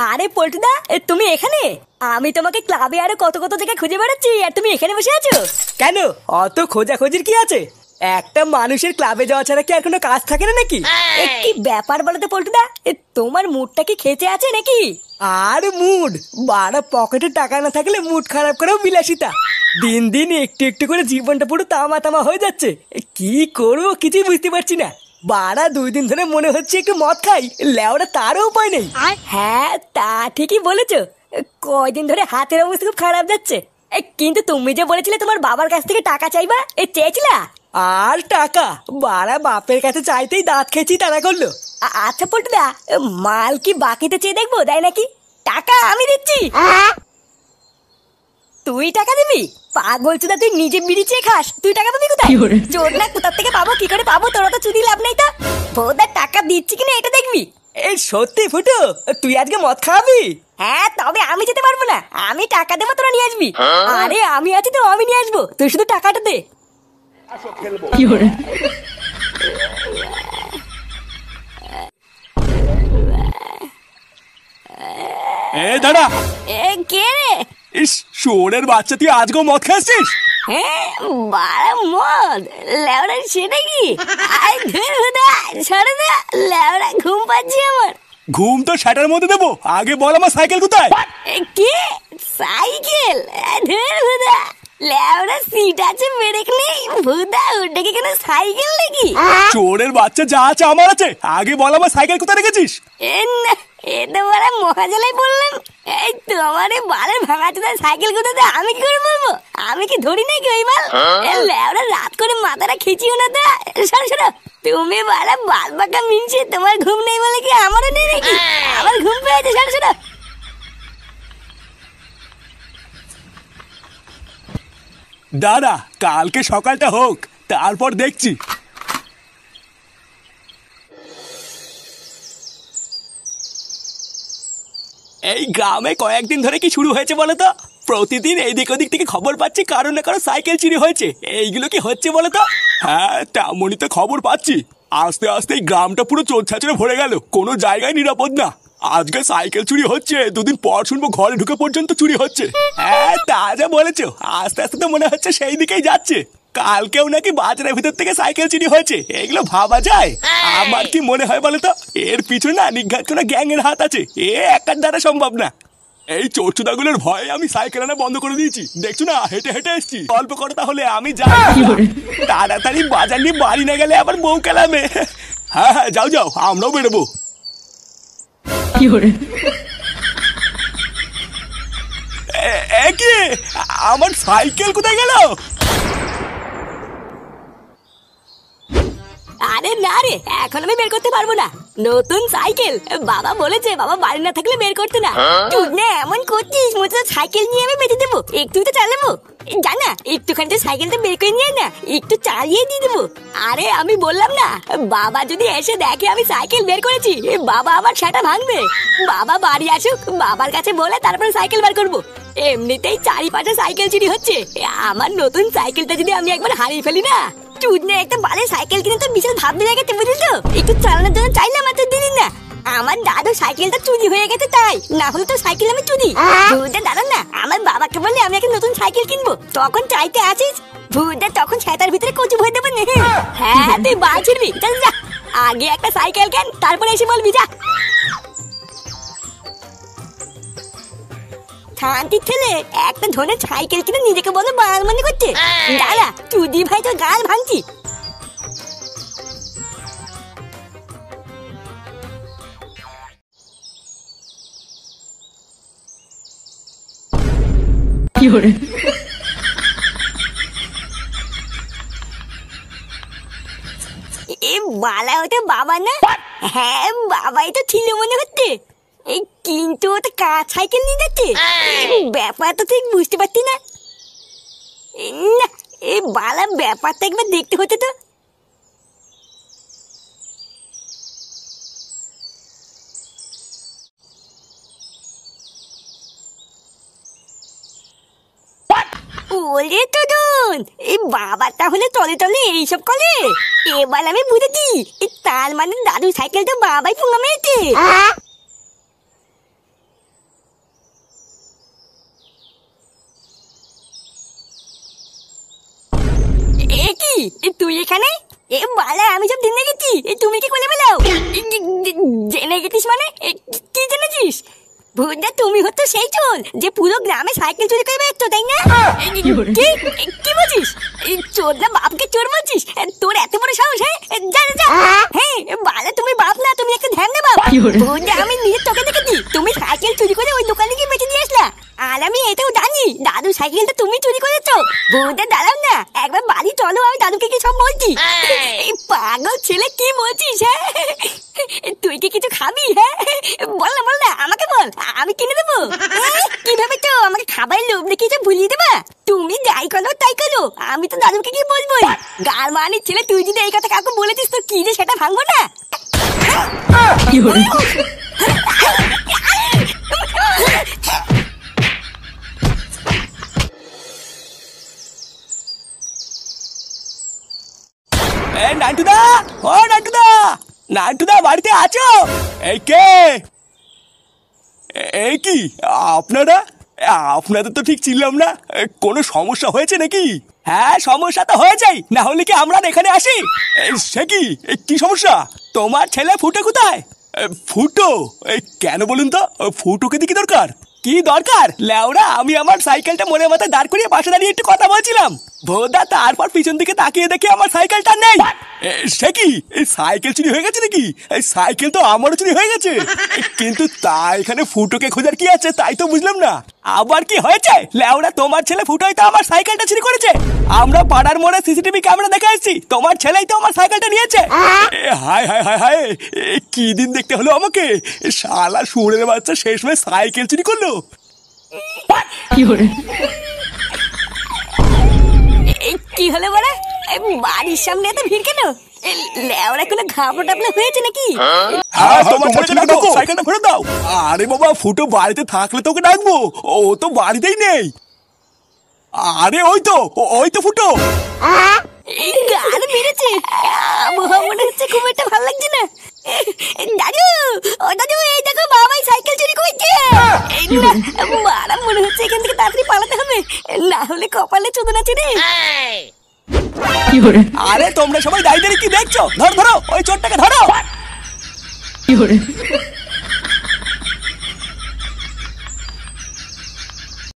আরে পল্টুদা, তুমি এখানে? আমি তোমাকে ক্লাবে আরো কত কত জায়গায় খুঁজে বেড়াচ্ছি, আর তুমি এখানে বসে আছো কেন? অত খোঁজাখুঁজির কি আছে? একটা মানুষের ক্লাবে যাওয়া ছাড়া কি আর কোনো কাজ থাকে না নাকি? কি ব্যাপার বলো তো পল্টুদা, তোমার মুডটা কি খেচে আছে নাকি? আর মুড বাড়া, পকেটে টাকা না থাকলে মুড খারাপ করেও বিলাসিতা। দিন দিন একটু একটু করে জীবনটা পুরো তামা তামা হয়ে যাচ্ছে। কি করবো কিছুই বুঝতে পারছি না। বাড়া 2 দিন ধরে মনে হচ্ছে একটু মদ খাই, লেওরা তারও উপায় নেই। হ্যাঁ, তা ঠিকই বলেছো। কয়দিন ধরে হাতের অবস্থা খুব খারাপ যাচ্ছে। কিন্তু তুমি যে বলেছিলে তোমার বাবার কাছ থেকে টাকা চাইবা, চেয়েছিলা? আর টাকা বাড়া বাপের কাছে চাইতেই দাঁত খেয়েছি তারা করলো। আচ্ছা পল্টুদা, মাল কি বাকিতে চেয়ে দেখবো, দেয় নাকি? টাকা আমি দিচ্ছি। তুই টাকা দিবি? পাগল চোদা, তুই নিজে বিড়ি চেয়ে খাস, তুই টাকা পাবি কোথায়? চোর না, কোথার থেকে পাবো, কি করে পাবো? তোরা তো চুরি লাভ নাই। তা বোধা টাকা দিচ্ছি কিনা এটা দেখবি। এই সত্যি ফুটো, তুই আজকে মদ খাবি? হ্যাঁ, তবে আমি যেতে পারবো না। আমি টাকা দেবো, তোরা নিয়ে আসবি। আরে আমি আছি তো, আমি নিয়ে আসবো, তুই শুধু টাকাটা দে। দাদা, কে রে? ইস শোরের বাচ্চা, তুই আজকেও মদ খাচ্ছিস? হ্যাঁ, বারা মদ লেওড়া, সেটা কি? সরে দে লেওড়া, ঘুম পাচ্ছি আমার। ঘুম তো শাটার মধ্যে দেবো, আগে বল আমার সাইকেল কোথায়? কি সাইকেল? লেওড়া সিট আছে, ব্রেক নেই, ভুদা ওটা কি কোনো সাইকেল নাকি? চোরের বাচ্চা, যা আছে আমার আছে, আগে বল আমার সাইকেল কোথায় রেখেছিস? এটা বড় মহাজালাই বললাম। এই তোমার বালের ভাঙা চোদার সাইকেল কোথাতে আমি কি করে বলবো? আমি কি ধরি নাকি ওই বাল? লেওড়া রাত করে মাথাটা খিচিও না। তা শোনো শোনো, তুমি বালা বাল বাঁকা মিনছে, তোমার ঘুম নেই বলে কি আমারও নেই নাকি? আমার ঘুম পেয়েছে। শোনো শোনো, দাদা কালকে সকালটা হোক, তারপর দেখছি। এই গ্রামে কয়েকদিন ধরে কি শুরু হয়েছে বলো তো? প্রতিদিন এইদিক ওদিক থেকে খবর পাচ্ছি কারো না কারো সাইকেল চুরি হয়েছে। এইগুলো কি হচ্ছে বলো তো? হ্যাঁ, তেমনই তো খবর পাচ্ছি। আস্তে আস্তে এই গ্রামটা পুরো চোর ছাচরে ভরে গেল, কোনো জায়গায় নিরাপদ না। আজকে সাইকেল চুরি হচ্ছে, 2 দিন পর শুনবো ঘরে ঢুকে পর্যন্ত চুরি হচ্ছে। হ্যাঁ, তা যা বলেছো, আস্তে আস্তে তো মনে হচ্ছে সেই দিকেই যাচ্ছে। কালকেও নাকি বাজারের ভিতর থেকে সাইকেল চুরি হয়েছে। এগুলো ভাবা যায়? আমার কি মনে হয় বলো তো, এর পিছনে না নিঘাত কোনো গ্যাং এর হাত আছে। একার দ্বারা সম্ভব না। এই চোরচুদাগুলোর ভয়ে আমি সাইকেল আনা বন্ধ করে দিয়েছি। দেখছো না, হেঁটে হেঁটে এসছি। গল্প করো তাহলে, আমি যাই। তাড়াতাড়ি বাজার নিয়ে বাড়ি না গেলে আবার বউ কেলামে। হ্যাঁ হ্যাঁ, যাও যাও, আমরাও বেরোবো। কি আমার সাইকেল কোথায় গেল? আরে না রে, এখন আমি বের করতে পারবো না। নতুন সাইকেল, বাবা বলেছে বাবা বাড়ি না থাকলে বের করতে না। তুই না এমন করছিস, মনে হচ্ছে সাইকেল নিয়ে আমি বেঁচে দেবো। একটু তো চালাবো, জানা একটুখানি সাইকেলটা বের করে নিয়ে না, একটু চালিয়ে দিয়ে দেবো। আরে আমি বললাম না, বাবা যদি এসে দেখে আমি সাইকেল বের করেছি, বাবা আমার সেটা ভাঙবে। বাবা বাড়ি আসুক, বাবার কাছে বলে তারপরে সাইকেল বার করবো। এমনিতেই চারিপাশে সাইকেল চুরি হচ্ছে, আমার নতুন সাইকেলটা যদি আমি একবার হারিয়ে ফেলি না, চুদনে একটা বালে সাইকেল কিনে তো বিশাল ভাবতে লেগেছে, বুঝলি তো? একটু চালানোর জন্য চাইলাম, এত দিন না। আমার দাদু সাইকেলটা চুরি হয়ে গেছে, তাই না হলে তো সাইকেল আমি চুরি। ভুদা দাঁড়ান না, আমার বাবাকে বললে আমি একটা নতুন সাইকেল কিনবো, তখন চাইতে আসিস। ভুদা তখন ছাতার ভিতরে কচু ভরে দেবো। হ্যাঁ, তুই বাল ছিড়বি, চল যা। আগে একটা সাইকেল কেন, তারপরে এসে বলবি, যা। শান্তির ছেলে একটা ধরনের সাইকেল কিনে নিজেকে বলে বাল মনে করছে। দাঁড়া, চুদি ভাই তো গাল ভাঙছি। এ বালা, ওটা বাবা না? হ্যাঁ, বাবাই তো ছিল মনে হচ্ছে। এই কিন্তু ওটা কার সাইকেল নিয়ে যাচ্ছে? ব্যাপার তো ঠিক বুঝতে পারছি না। না, এই বালা ব্যাপারটা একবার দেখতে হতো তো। ওরে তোদন, এই বাবা তাহলে তলে তলে এইসব করে। এবার আমি বুঝেছি, তার মানে দাদু সাইকেলটা বাবাই পুঙ্গা মেরেছে। তুই এখানে? এ বালা, আমি সব জেনে গেছি। তুমি কি করে বেলাও? জেনে গেছিস মানে? কি জেনেছিস? ভুদা, তুমি হতো সেই চোর যে পুরো গ্রামে সাইকেল চুরি করে বেড়াতো, তাই না? কি বলছিস? চোর না বাপকে চোর বলছিস? তোর এত বড় সাহস? হ্যাঁ, যা যা যা। হ্যাঁ বালা, তুমি বাপ না, তুমি একটা ধ্যান না বাপ। ভুদা, আমি নিজের চোখে দেখেছি তুমি সাইকেল চুরি করে ওই দোকানে গিয়ে বেঁচে দিয়ে আসলা। আর আমি এটাও জানি দাদু সাইকেলটা তুমি চুরি করেছো। ভুদা দাঁড়াও না, একবার বাড়ি চলো, আমি দাদুকে কি সব বলছি। এই পাগল ছেলে, কি বলছিস? হ্যাঁ, তুই কি কিছু খাবি? হ্যাঁ বল না, বল না, আমাকে বল, আমি কিনে দেবো। কিভাবে তো আমাকে খাবার লোভ দেখিয়ে ভুলিয়ে দেবা? তুমি যাই করো তাই করো, আমি তো দাদুকে কি বলবো। গার মানির ছেলে, তুই যদি এই কথা কাউকে বলেছিস তো কি যে সেটা ভাঙবো না। নান্টুদা, ও নান্টুদা, নান্টুদা বাড়িতে আছো? এই কে? এই কি আপনারা? আপনাদের তো ঠিক চিনলাম না। কোনো সমস্যা হয়েছে নাকি? হ্যাঁ, সমস্যা তো হয়েছেই, না হলে কি আমরা এখানে আসি? সে কি, কি সমস্যা? তোমার ছেলে ফুটো কোথায়? ফুটো? কেন বলুন তো, ফুটোকে দিয়ে কি দরকার? কি দরকার লেওরা? আমি আমার সাইকেলটা মনের মাথায় দাঁড় করিয়ে পাশে দাঁড়িয়ে একটু কথা বলছিলাম। ভোদা, তারপর পিছন দিকে তাকিয়ে দেখি আমার সাইকেলটা নেই। সে কি, সাইকেল চুরি হয়ে গেছে নাকি? সাইকেল তো আমারও চুরি হয়ে গেছে, কিন্তু তা এখানে ফুটোকে খোঁজার কি আছে তাই তো বুঝলাম না। আবার কি হয়েছে লেওরা? তোমার ছেলে ফুটোই তো আমার সাইকেলটা চুরি করেছে। আমরা পাড়ার মোড়ে সিসিটিভি ক্যামেরা দেখে এসেছি, তোমার ছেলেই তো আমার সাইকেলটা নিয়েছে। হায় হায় হায় হায়, কি দিন দেখতে হলো আমাকে। শালা শুয়োরের বাচ্চা শেষমেশ সাইকেল চুরি করলো। কি হলো বড়া? বাড়ির সামনে এত ভিড় কেন? লেওরা কোনো ঘাবড়া টাবলা হয়েছে নাকি? তোমার ছেলেকে ডাকো, সাইকেলটা ফেরত দাও। আরে বাবা, ফুটো বাড়িতে থাকলে তোকে ডাকবো, ও তো বাড়িতেই নেই। আরে ওই তো ফুটো। গাল মেরেছে। আবহাওয়া মনে হচ্ছে খুব একটা ভালো লাগছে না। দাদু, ও দাদু, এই দেখো বাবাই সাইকেল চুরি করেছে। মারা, মনে হচ্ছে এখান থেকে তাড়াতাড়ি পালাতে হবে, না হলে কপালে চোদন আছে রে। আরে তোমরা সবাই দাঁড়িয়ে কি দেখছো? ধরো ধরো, ওই চোরটাকে ধরো।